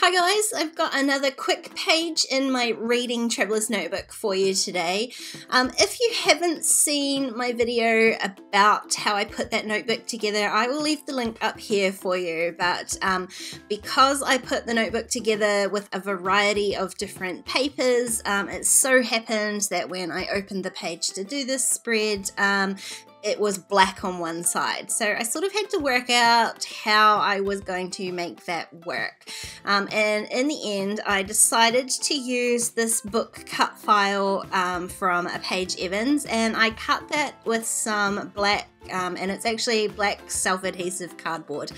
Hi guys, I've got another quick page in my reading traveler's notebook for you today. If you haven't seen my video about how I put that notebook together, I will leave the link up here for you, but because I put the notebook together with a variety of different papers, it so happened that when I opened the page to do this spread, it was black on one side. So I sort of had to work out how I was going to make that work. And in the end, I decided to use this book cut file from a Page Evans, and I cut that with some black and it's actually black self-adhesive cardboard,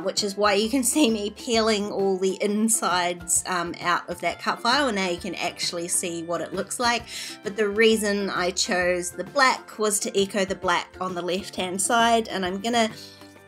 which is why you can see me peeling all the insides out of that cut file, and now you can actually see what it looks like. But the reason I chose the black was to echo the black on the left hand side, and I'm gonna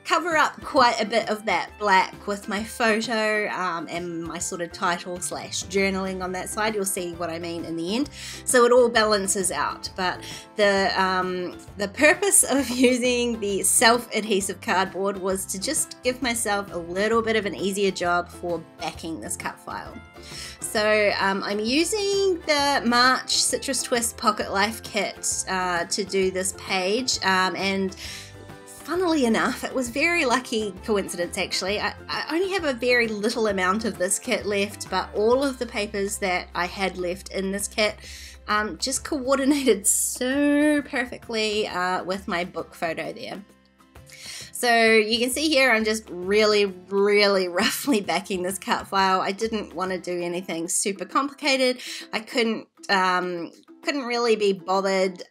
cover up quite a bit of that black with my photo and my sort of title slash journaling on that side. You'll see what I mean in the end. So it all balances out. But the purpose of using the self-adhesive cardboard was to just give myself a little bit of an easier job for backing this cut file. So I'm using the March Citrus Twist Pocket Life kit to do this page, and funnily enough, it was very lucky coincidence actually. I only have a very little amount of this kit left, but all of the papers that I had left in this kit just coordinated so perfectly with my book photo there. So you can see here I'm just really roughly backing this cut file. I didn't want to do anything super complicated. I couldn't really be bothered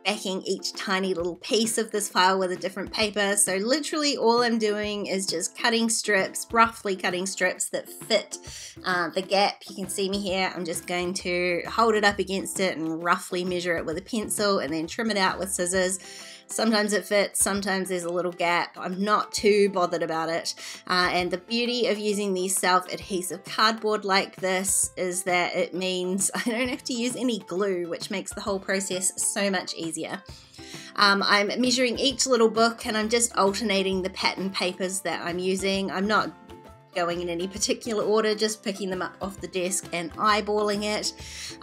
backing each tiny little piece of this file with a different paper. So literally all I'm doing is just cutting strips, roughly cutting strips that fit the gap. You can see me here. I'm just going to hold it up against it and roughly measure it with a pencil and then trim it out with scissors. Sometimes it fits, sometimes there's a little gap. I'm not too bothered about it. And the beauty of using these self-adhesive cardboard like this is that it means I don't have to use any glue, which makes the whole process so much easier. I'm measuring each little book and I'm just alternating the pattern papers that I'm using. I'm not going in any particular order, just picking them up off the desk and eyeballing it.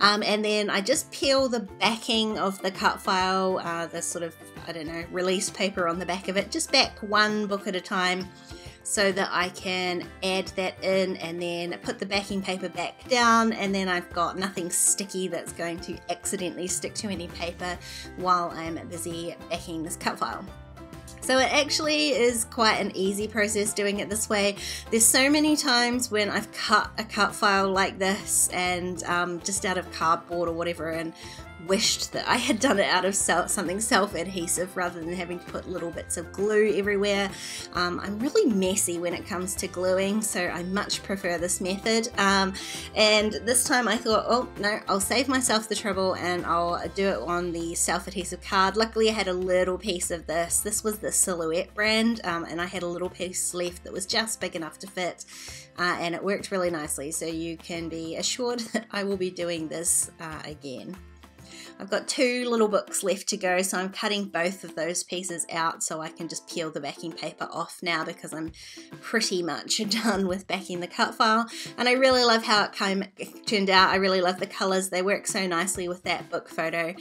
And then I just peel the backing of the cut file, the sort of, I don't know, release paper on the back of it, just back one book at a time so that I can add that in and then put the backing paper back down, and then I've got nothing sticky that's going to accidentally stick to any paper while I'm busy backing this cut file. So it actually is quite an easy process doing it this way. There's so many times when I've cut a cut file like this and just out of cardboard or whatever, and wished that I had done it out of something self-adhesive rather than having to put little bits of glue everywhere. I'm really messy when it comes to gluing, so I much prefer this method. And this time I thought, oh no, I'll save myself the trouble and I'll do it on the self-adhesive card. Luckily I had a little piece of this. This was the Silhouette brand, and I had a little piece left that was just big enough to fit, and it worked really nicely, so you can be assured that I will be doing this again. I've got two little books left to go, so I'm cutting both of those pieces out so I can just peel the backing paper off now, because I'm pretty much done with backing the cut file. And I really love how it turned out. I really love the colours. They work so nicely with that book photo.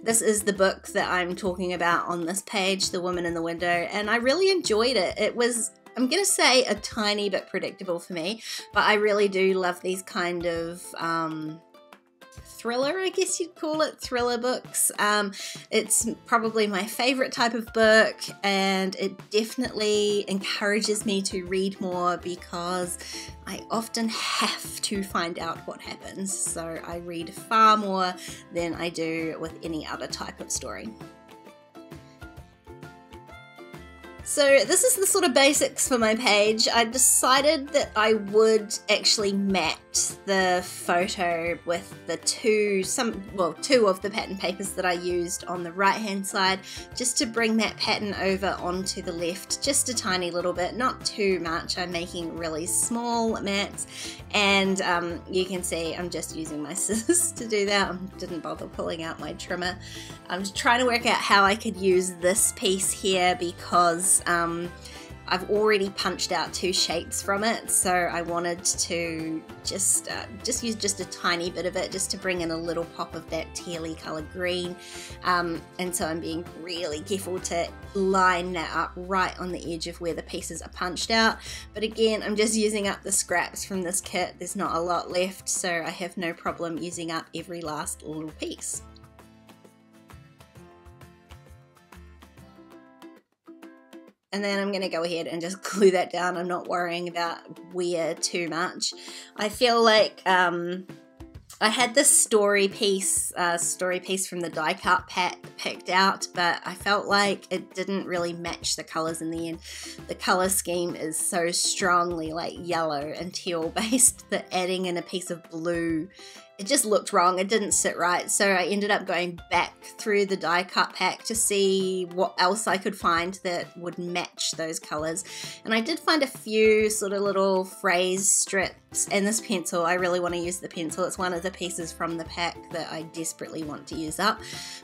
This is the book that I'm talking about on this page, The Woman in the Window, and I really enjoyed it. It was, I'm going to say, a tiny bit predictable for me, but I really do love these kind of thriller, I guess you'd call it, thriller books. It's probably my favorite type of book, and it definitely encourages me to read more because I often have to find out what happens. So I read far more than I do with any other type of story. So this is the sort of basics for my page. I decided that I would actually mat the photo with the two of the pattern papers that I used on the right hand side, just to bring that pattern over onto the left just a tiny little bit, not too much. I'm making really small mats, and you can see I'm just using my scissors to do that. I didn't bother pulling out my trimmer. I'm trying to work out how I could use this piece here, because I've already punched out 2 shapes from it, so I wanted to just use just a tiny bit of it just to bring in a little pop of that tealy colour green, and so I'm being really careful to line that up right on the edge of where the pieces are punched out. But again, I'm just using up the scraps from this kit. There's not a lot left, so I have no problem using up every last little piece. And then I'm going to go ahead and just glue that down. I'm not worrying about where too much. I feel like I had this story piece from the die cut pack picked out, but I felt like it didn't really match the colors in the end. The color scheme is so strongly like yellow and teal based that adding in a piece of blue, it just looked wrong. It didn't sit right. So I ended up going back through the die cut pack to see what else I could find that would match those colors. And I did find a few sort of little phrase strips, and this pencil, I really want to use the pencil. It's one of the pieces from the pack that I desperately want to use up.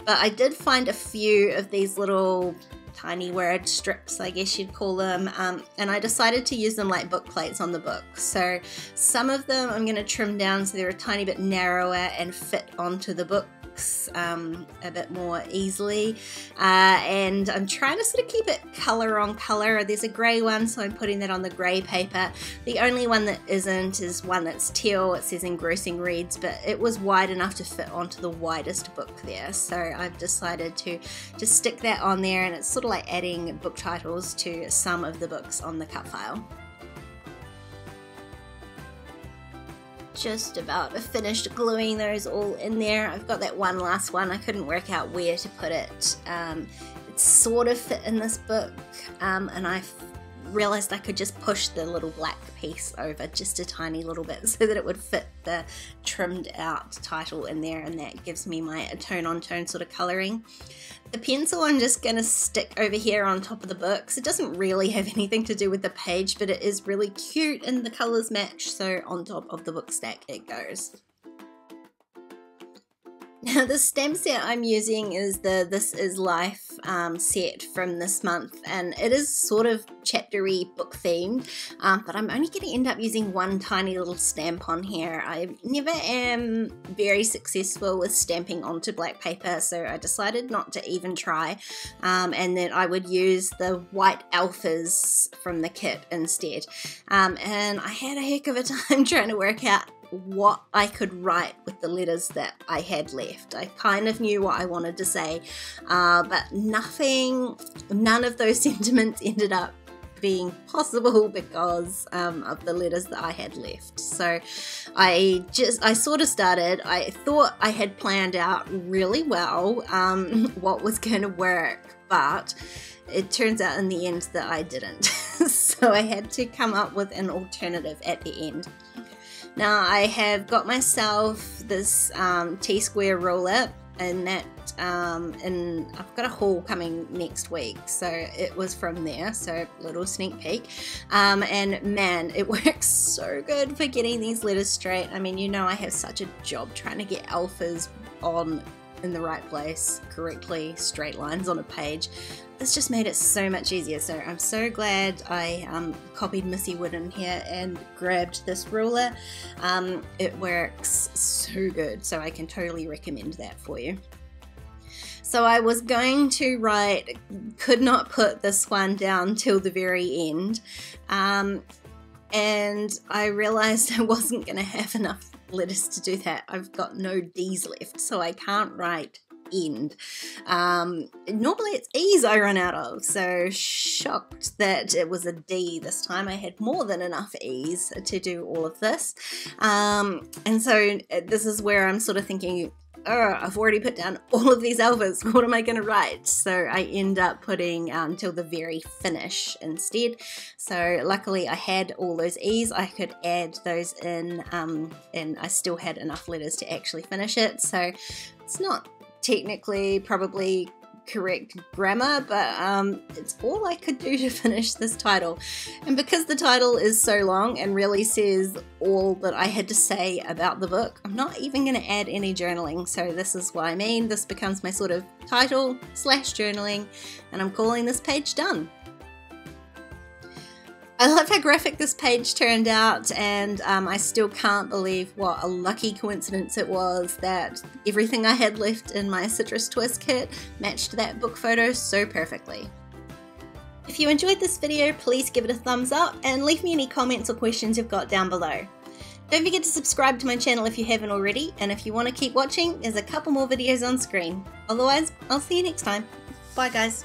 But I did find a few of these little tiny word strips, I guess you'd call them, and I decided to use them like book plates on the book. So some of them I'm going to trim down so they're a tiny bit narrower and fit onto the books a bit more easily, and I'm trying to sort of keep it color on color. There's a grey one, so I'm putting that on the grey paper. The only one that isn't is one that's teal. It says engrossing reads, but it was wide enough to fit onto the widest book there, so I've decided to just stick that on there, and it's sort of like adding book titles to some of the books on the cut file. Just about finished gluing those all in there. I've got that one last one. I couldn't work out where to put it. It sort of fit in this book, and I realized I could just push the little black piece over just a tiny little bit so that it would fit the trimmed out title in there, and that gives me my tone on tone sort of coloring. The pencil I'm just going to stick over here on top of the books. It doesn't really have anything to do with the page, but it is really cute and the colors match, so on top of the book stack it goes. Now the stamp set I'm using is the This Is Life set from this month, and it is sort of chaptery book themed, but I'm only going to end up using one tiny little stamp on here. I never am very successful with stamping onto black paper, so I decided not to even try, and that I would use the white alphas from the kit instead. And I had a heck of a time trying to work out what I could write with the letters that I had left. I kind of knew what I wanted to say, but none of those sentiments ended up being possible because of the letters that I had left. So I sort of started, I thought I had planned out really well what was going to work, but it turns out in the end that I didn't. So I had to come up with an alternative at the end. Now I have got myself this T-square ruler, and that and I've got a haul coming next week, so it was from there, so little sneak peek, and man, it works so good for getting these letters straight. I mean, you know, I have such a job trying to get alphas on in the right place correctly, straight lines on a page. This just made it so much easier, so I'm so glad I copied Missy Wood in here and grabbed this ruler. It works so good, so I can totally recommend that for you. So I was going to write, could not put this one down till the very end, and I realized I wasn't going to have enough letters to do that. I've got no D's left, so I can't write end. Normally it's E's I run out of, so shocked that it was a D this time. I had more than enough E's to do all of this, and so this is where I'm sort of thinking, oh, I've already put down all of these alphas, what am I going to write? So I end up putting till the very finish instead. So luckily I had all those E's, I could add those in, and I still had enough letters to actually finish it. So it's not technically probably correct grammar, but it's all I could do to finish this title. And because the title is so long and really says all that I had to say about the book, I'm not even going to add any journaling. So this is what I mean. This becomes my sort of title / journaling, and I'm calling this page done. I love how graphic this page turned out, and I still can't believe what a lucky coincidence it was that everything I had left in my Citrus Twist kit matched that book photo so perfectly. If you enjoyed this video, please give it a thumbs up and leave me any comments or questions you've got down below. Don't forget to subscribe to my channel if you haven't already, and if you want to keep watching, there's a couple more videos on screen. Otherwise, I'll see you next time. Bye guys.